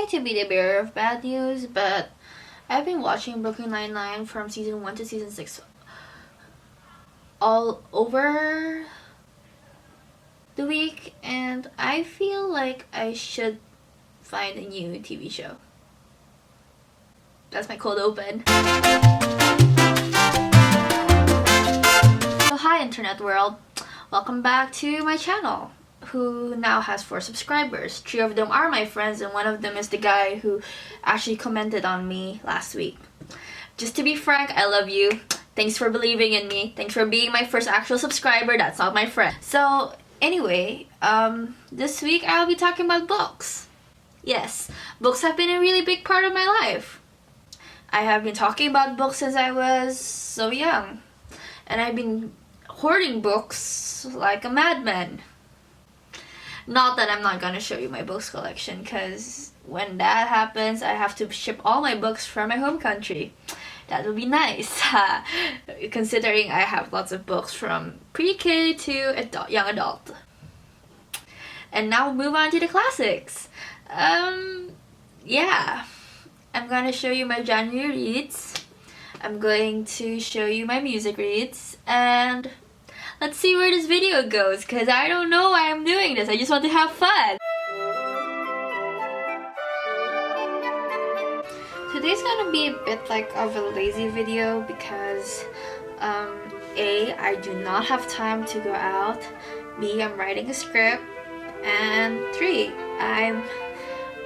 hate to be the bearer of bad news, but I've been watching Brooklyn Nine-Nine from season 1 to season 6 all over the week, and I feel like I should find a new TV show. That's my cold open. So hi internet world, welcome back to my channel, who now has 4 subscribers. 3 of them are my friends and 1 of them is the guy who actually commented on me last week. Just to be frank, I love you. Thanks for believing in me. Thanks for being my first actual subscriber. That's not my friend. So anyway, this week I'll be talking about books. Yes, books have been a really big part of my life. I have been talking about books since I was so young. And I've been hoarding books like a madman. Not that I'm not gonna show you my books collection, because when that happens, I have to ship all my books from my home country. That would be nice, considering I have lots of books from pre-K to young adult. And now we'll move on to the classics. Yeah, I'm gonna show you my January reads. I'm going to show you my music reads, and let's see where this video goes, because I don't know why I'm doing this. I just want to have fun. Today's gonna be a bit like of a lazy video because A, I do not have time to go out, B, I'm writing a script, and 3, I'm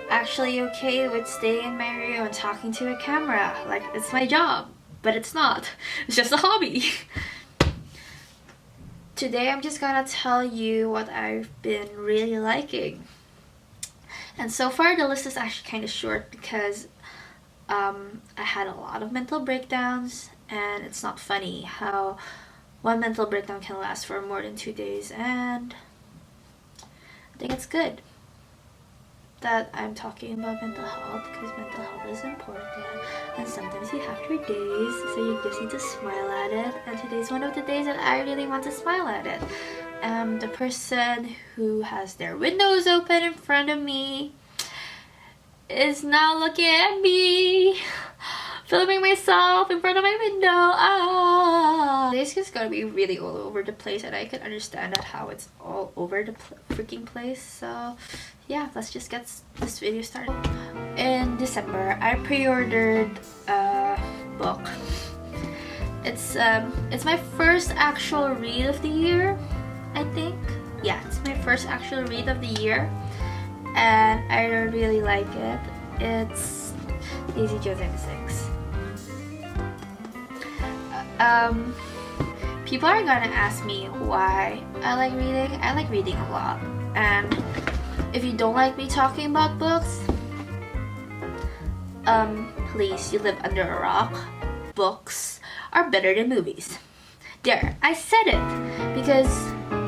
actually okay with staying in my room and talking to a camera. Like, it's my job, but it's not. It's just a hobby. Today I'm just gonna tell you what I've been really liking. And so far the list is actually kind of short because I had a lot of mental breakdowns, and it's not funny how one mental breakdown can last for more than 2 days, and I think it's good that I'm talking about mental health, because mental health is important, and sometimes you have your days, so you just need to smile at it, and today's one of the days that I really want to smile at it. The person who has their windows open in front of me is now looking at me, filming myself in front of my window. This is gonna be really all over the place, and I can understand that how it's all over the freaking place. So yeah, let's just get this video started. In December, I pre-ordered a book. It's my first actual read of the year, I think. Yeah, it's my first actual read of the year, and I really like it. It's Daisy Jones and the Six. People are gonna ask me why I like reading. I like reading a lot, and if you don't like me talking about books, please, you live under a rock. Books are better than movies. There, I said it, because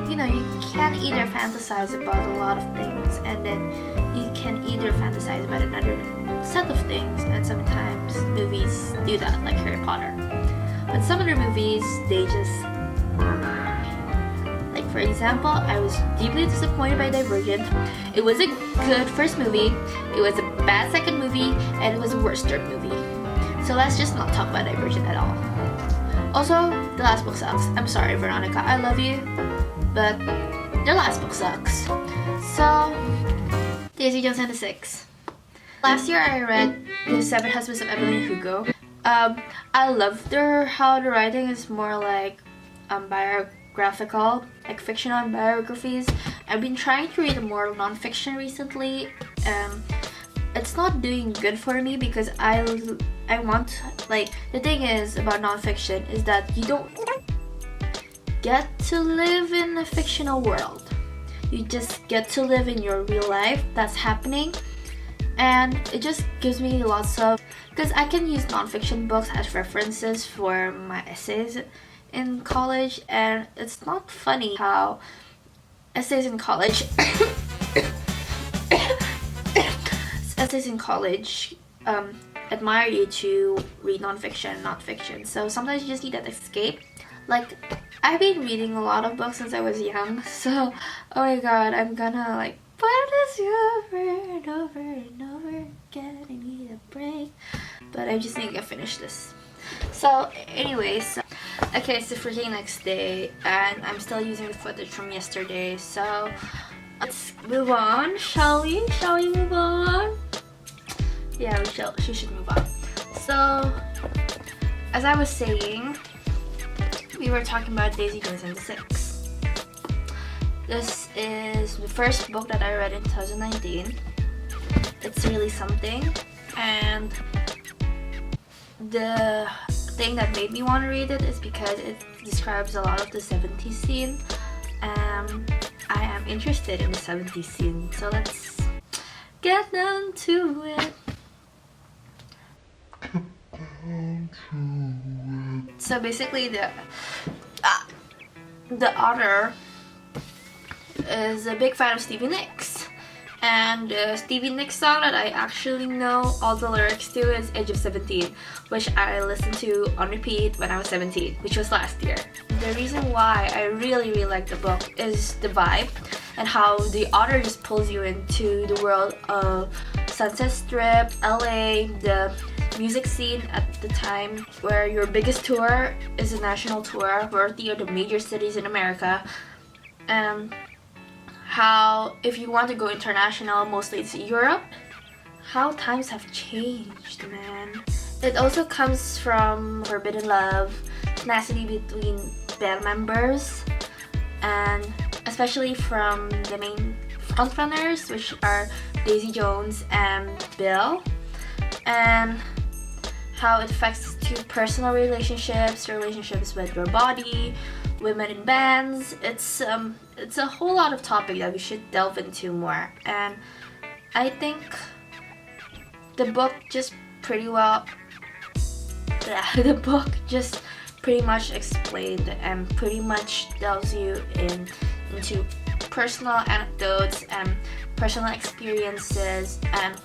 you know, you can either fantasize about a lot of things, and then you can either fantasize about another set of things, and sometimes movies do that, like Harry Potter. But some other movies, they just, like for example, I was deeply disappointed by Divergent. It was a good first movie, it was a bad second movie, and it was a worse third movie. So let's just not talk about Divergent at all. Also, the last book sucks. I'm sorry, Veronica, I love you, but the last book sucks. So, Daisy Jones and the Six. Last year I read The 7 Husbands of Evelyn Hugo. I loved how the writing is more like biographical, like fictional biographies. I've been trying to read more non-fiction recently. It's not doing good for me because I want, like, the thing is about non-fiction is that you don't get to live in a fictional world. You just get to live in your real life that's happening, and it just gives me lots of, because I can use non-fiction books as references for my essays in college, and it's not funny how essays in college admire you to read non-fiction, not fiction. So sometimes you just need that escape. Like, I've been reading a lot of books since I was young, so oh my god, I'm gonna like But it's over and over and over again. I need a break. But I just need to finish this. So anyways, okay, it's the freaking next day and I'm still using the footage from yesterday. So let's move on, shall we? Shall we move on? Yeah, she should move on. So as I was saying, we were talking about Daisy Jones and the Six. This is the first book that I read in 2019. It's really something, and the thing that made me want to read it is because it describes a lot of the 70s scene. I am interested in the 70s scene, so let's get down to it. So basically the author is a big fan of Stevie Nicks, and the Stevie Nicks song that I actually know all the lyrics to is Age of 17, which I listened to on repeat when I was 17, which was last year. The reason why I really like the book is the vibe and how the author just pulls you into the world of Sunset Strip, LA, the music scene at the time, where your biggest tour is a national tour worthy of the major cities in America, and how if you want to go international, mostly it's Europe, how times have changed, man. It also comes from forbidden love, tenacity between band members, and especially from the main frontrunners, which are Daisy Jones and Bill, and how it affects to personal relationships with your body, women in bands. It's a whole lot of topic that we should delve into more, and I think the book just pretty well the book just pretty much explained and pretty much delves you into personal anecdotes and personal experiences, and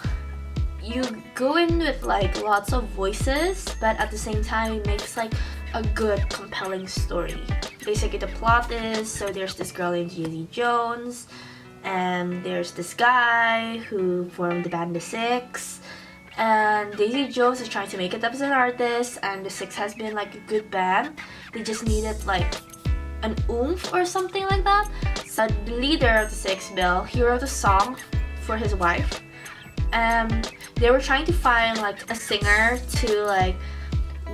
you go in with like lots of voices, but at the same time it makes like a good compelling story. Basically the plot is, so there's this girl named Daisy Jones, and there's this guy who formed the band The Six, and Daisy Jones is trying to make it up as an artist, and The Six has been like a good band. They just needed like an oomph or something like that. So the leader of The Six, Bill, he wrote a song for his wife, and they were trying to find like a singer to like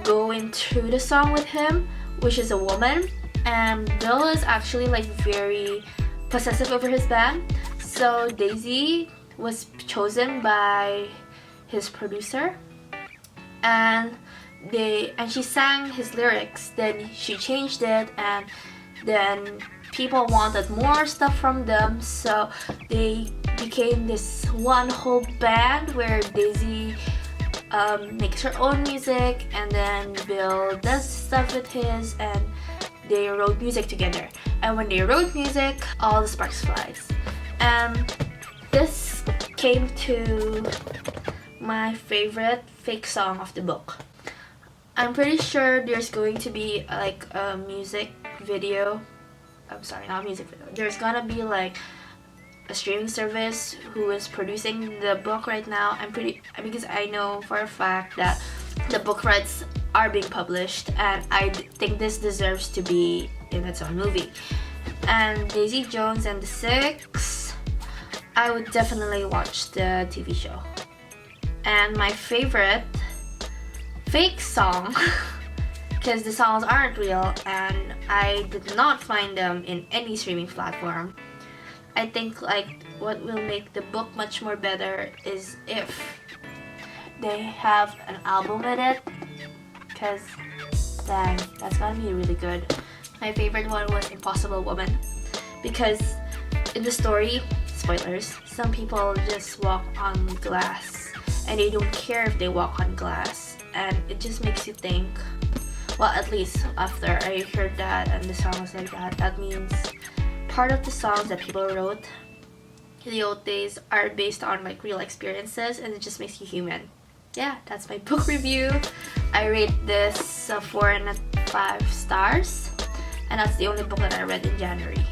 go into the song with him, which is a woman, and Bill is actually like very possessive over his band. So Daisy was chosen by his producer, and she sang his lyrics. Then she changed it, and then people wanted more stuff from them, so they became this one whole band where Daisy makes her own music, and then Bill does stuff with his, and they wrote music together. And when they wrote music, all the sparks flies. And this came to my favorite fake song of the book. I'm pretty sure there's going to be like a music video. I'm sorry, not a music video. There's gonna be like a streaming service who is producing the book right now. Because I know for a fact that the book rights are being published, and I think this deserves to be in its own movie. And Daisy Jones and the Six, I would definitely watch the TV show. And my favorite fake song, because the songs aren't real and I did not find them in any streaming platform. I think like what will make the book much more better is if they have an album with it, because then that's gonna be really good. My favorite one was Impossible Woman, because in the story, spoilers, some people just walk on glass and they don't care if they walk on glass, and it just makes you think. Well, at least after I heard that and the song was like that, that means part of the songs that people wrote in the old days are based on like real experiences, and it just makes you human. Yeah, that's my book review. I rate this 4.5 stars, and that's the only book that I read in January.